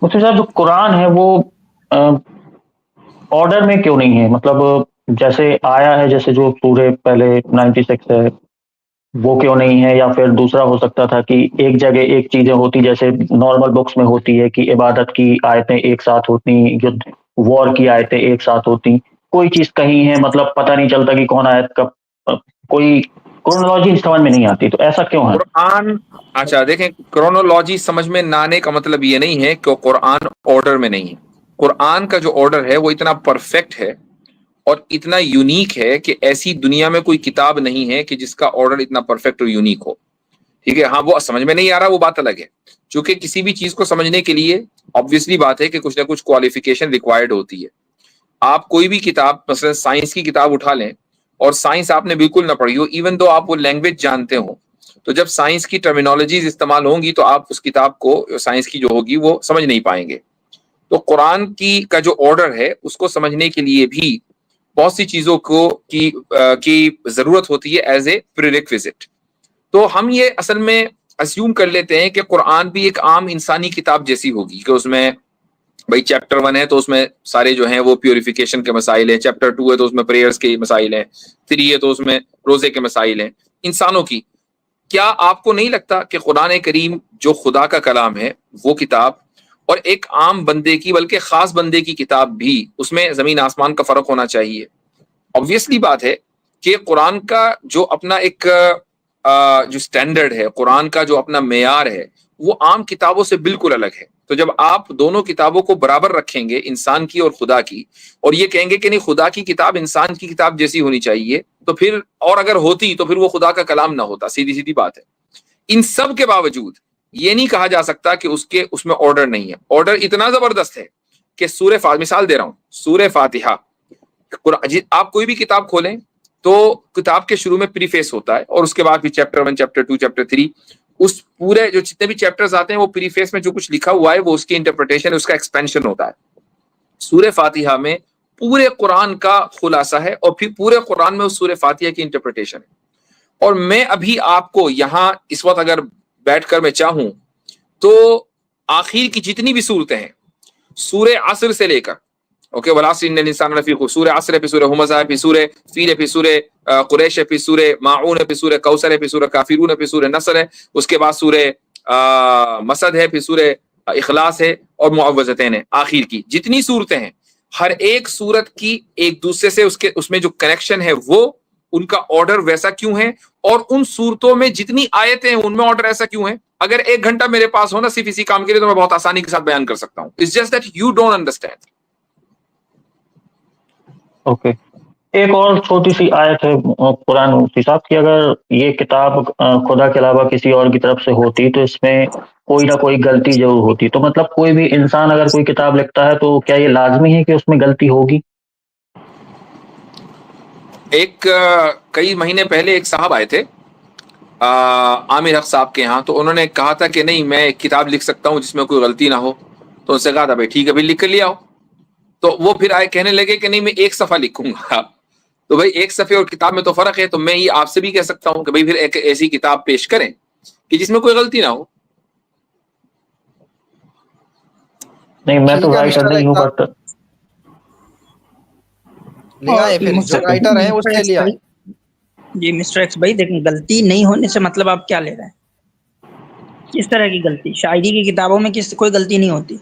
مفتی صاحب جو قرآن ہے وہ آرڈر میں کیوں نہیں ہے؟ مطلب جیسے آیا ہے، جیسے جو پورے پہلے 96 ہے وہ کیوں نہیں ہے؟ یا پھر دوسرا ہو سکتا تھا کہ ایک جگہ ایک چیزیں ہوتی، جیسے نارمل بکس میں ہوتی ہے کہ عبادت کی آیتیں ایک ساتھ ہوتی، یدھ وار کی آیتیں ایک ساتھ ہوتی، کوئی چیز کہیں ہے مطلب پتہ نہیں چلتا کہ کون آیت کب، کوئی کرونالوجی سمجھ میں نہیں آتی، تو ایسا کیوں ہے؟ قرآن، اچھا دیکھیں، کرونالوجی سمجھ میں نہ آنے کا مطلب یہ نہیں ہے کہ قرآن آرڈر میں نہیں ہے۔ قرآن کا جو آرڈر ہے وہ اتنا پرفیکٹ ہے اور اتنا یونیک ہے کہ ایسی دنیا میں کوئی کتاب نہیں ہے کہ جس کا آرڈر اتنا پرفیکٹ اور یونیک ہو، ٹھیک ہے۔ ہاں وہ سمجھ میں نہیں آ رہا، وہ بات الگ ہے، چونکہ کسی بھی چیز کو سمجھنے کے لیے obviously بات ہے کہ کچھ نہ کچھ کوالیفیکیشن ریکوائرڈ ہوتی ہے۔ آپ کوئی بھی کتاب، مثلا سائنس کی کتاب اٹھا لیں اور سائنس آپ نے بالکل نہ پڑھی ہو، ایون دو آپ وہ لینگویج جانتے ہوں، تو جب سائنس کی ٹرمینالوجیز استعمال ہوں گی تو آپ اس کتاب کو، سائنس کی جو ہوگی، وہ سمجھ نہیں پائیں گے۔ تو قرآن کا جو آرڈر ہے اس کو سمجھنے کے لیے بھی بہت سی چیزوں کی ضرورت ہوتی ہے ایز اے پریریکویزٹ۔ تو ہم یہ اصل میں اسیوم کر لیتے ہیں کہ قرآن بھی ایک عام انسانی کتاب جیسی ہوگی، کہ اس میں بھائی چیپٹر 1 ہے تو اس میں سارے جو ہیں وہ پیوریفیکیشن کے مسائل ہیں، چیپٹر 2 ہے تو اس میں پریئرز کے مسائل ہیں، 3 ہے تو اس میں روزے کے مسائل ہیں انسانوں کی۔ کیا آپ کو نہیں لگتا کہ قرآن کریم جو خدا کا کلام ہے وہ کتاب، اور ایک عام بندے کی، بلکہ خاص بندے کی کتاب بھی، اس میں زمین آسمان کا فرق ہونا چاہیے؟ obviously بات ہے کہ قرآن کا جو اپنا ایک جو سٹینڈرڈ ہے، قرآن کا جو اپنا معیار ہے، وہ عام کتابوں سے بالکل الگ ہے۔ تو جب آپ دونوں کتابوں کو برابر رکھیں گے، انسان کی اور خدا کی، اور یہ کہیں گے کہ نہیں خدا کی کتاب انسان کی کتاب جیسی ہونی چاہیے، تو پھر، اور اگر ہوتی تو پھر وہ خدا کا کلام نہ ہوتا، سیدھی سیدھی بات ہے۔ ان سب کے باوجود یہ نہیں کہا جا سکتا کہ اس میں آرڈر نہیں ہے۔ آرڈر اتنا زبردست ہے کہ سورہ فاتحہ، مثال دے رہا ہوں، سورہ فاتحہ، آپ کوئی بھی کتاب کھولیں تو کتاب کے شروع میں پریفیس ہوتا ہے، اور اس کے بعد بھی چیپٹر 1، چیپٹر 2، چیپٹر 3، اس پورے جو جتنے بھی چیپٹرز آتے ہیں وہ پریفیس میں جو کچھ لکھا ہوا ہے وہ اس کی انٹرپریٹیشن، اس کا ایکسپینشن ہوتا ہے۔ سورہ فاتحہ میں پورے قرآن کا خلاصہ ہے، اور پھر پورے قرآن میں اس سورہ فاتحہ کی انٹرپریٹیشن ہے۔ اور میں ابھی آپ کو یہاں اس وقت اگر بیٹھ کر میں چاہوں تو آخر کی جتنی بھی صورتیں ہیں، سورہ عصر سے لے کر، اوکے، والعصر ان الانسان لفی خسر، سورہ عصر ہے، پھر سورہ ہمزہ ہے، پھر سورہ فیل ہے، پھر سورہ قریش ہے، پھر سورہ ماعون ہے، پھر سورہ کوثر ہے، پھر سورہ کافرون ہے، پھر سورہ نصر ہے، اس کے بعد سورہ مسد ہے، پھر سورہ اخلاص ہے، اور معوذتین ہے۔ آخر کی جتنی صورتیں ہیں، ہر ایک صورت کی ایک دوسرے سے اس میں جو کنیکشن ہے، وہ ان کا آرڈر ویسا کیوں ہے، اور ان صورتوں میں جتنی آیتیں ہیں ان میں آرڈر ایسا کیوں ہے۔ اگر 1 گھنٹہ میرے پاس ہو نا صرف اسی کام کے لیے، تو میں بہت آسانی کے ساتھ بیان کر سکتا ہوں۔ It's just that you don't understand۔ Okay, ایک اور چھوٹی سی آیت ہے قرآن مفتی صاحب کی، اگر یہ کتاب خدا کے علاوہ کسی اور کی طرف سے ہوتی تو اس میں کوئی نہ کوئی غلطی ضرور ہوتی، تو مطلب کوئی بھی انسان اگر کوئی کتاب لکھتا ہے تو کیا یہ لازمی ہے کہ اس میں غلطی ہوگی؟ کئی مہینے پہلے ایک صاحب آئے تھے عامر حق صاحب کے یہاں، تو انہوں نے کہا تھا کہ نہیں میں ایک کتاب لکھ سکتا ہوں جس میں کوئی غلطی نہ ہو، تو ان سے کہا تھا بھائی ٹھیک ہے، پھر لکھ کر لے آؤ۔ تو وہ پھر آئے کہنے لگے کہ نہیں میں 1 صفحہ لکھوں گا۔ تو بھائی 1 صفحے اور کتاب میں تو فرق ہے، تو میں یہ آپ سے بھی کہہ سکتا ہوں کہ بھائی پھر ایک ایسی کتاب پیش کریں کہ جس میں کوئی غلطی نہ ہو۔ نہیں، میں تو رائٹر نہیں ہوں، بٹ لے آئے، پھر جو رائٹر ہیں اس سے لے آئے۔ جی مسٹر ایکس بھائی دیکھیں، غلطی نہیں ہونے سے مطلب آپ کیا لے رہے ہیں؟ کس طرح کی غلطی؟ شاعری کی کتابوں میں کوئی غلطی نہیں ہوتی،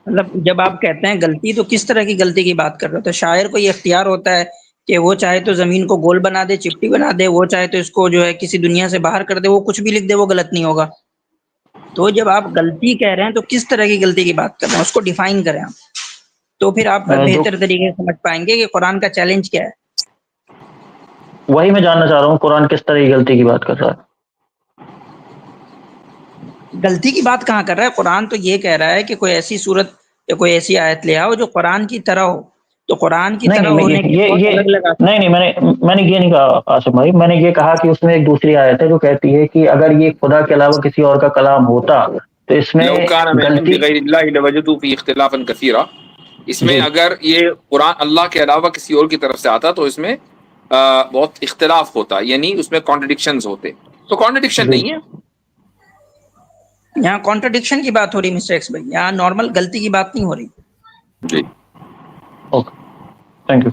مطلب جب آپ کہتے ہیں غلطی تو کس طرح کی غلطی کی بات کر رہے ہو؟ تو شاعر کو یہ اختیار ہوتا ہے کہ وہ چاہے تو زمین کو گول بنا دے، چپٹی بنا دے، وہ چاہے تو اس کو جو ہے کسی دنیا سے باہر کر دے، وہ کچھ بھی لکھ دے، وہ غلط نہیں ہوگا۔ تو جب آپ غلطی کہہ رہے ہیں تو کس طرح کی غلطی کی بات کر رہے ہیں، اس کو ڈیفائن کریں آپ، تو پھر آپ بہتر طریقے سے سمجھ پائیں گے کہ قرآن کا چیلنج کیا ہے۔ وہی میں جاننا چاہ رہا ہوں، قرآن کس طرح کی غلطی کی بات کر رہا ہے؟ غلطی کی بات کہاں کر رہا ہے؟ قرآن تو یہ کہہ رہا ہے کہ کوئی ایسی صورت یا کوئی ایسی آیت لے آؤ جو قرآن کی طرح ہو۔ تو قرآن کی طرح ہونے کے بہت الگ الگ نہیں، میں نے یہ نہیں کہا آصف بھائی، میں نے یہ کہا کہ اس میں ایک دوسری آیت ہے جو کہتی ہے کہ اگر یہ خدا کے علاوہ کسی اور کا کلام ہوتا تو اس میں لو کان من عند غیر اللہ لوجدوا فیہ اختلافا کثیرا، اس میں اگر یہ قرآن اللہ کے علاوہ کسی اور کی طرف سے آتا تو اس میں بہت اختلاف ہوتا، یعنی اس میں کانٹرڈکشنز ہوتے۔ تو کانٹرڈکشن نہیں ہے۔ یہاں کانٹرڈکشن کی بات ہو رہی مسٹر ایکس بھائی, یہاں نارمل غلطی کی بات نہیں ہو رہی. جی اوکے, تھینک یو.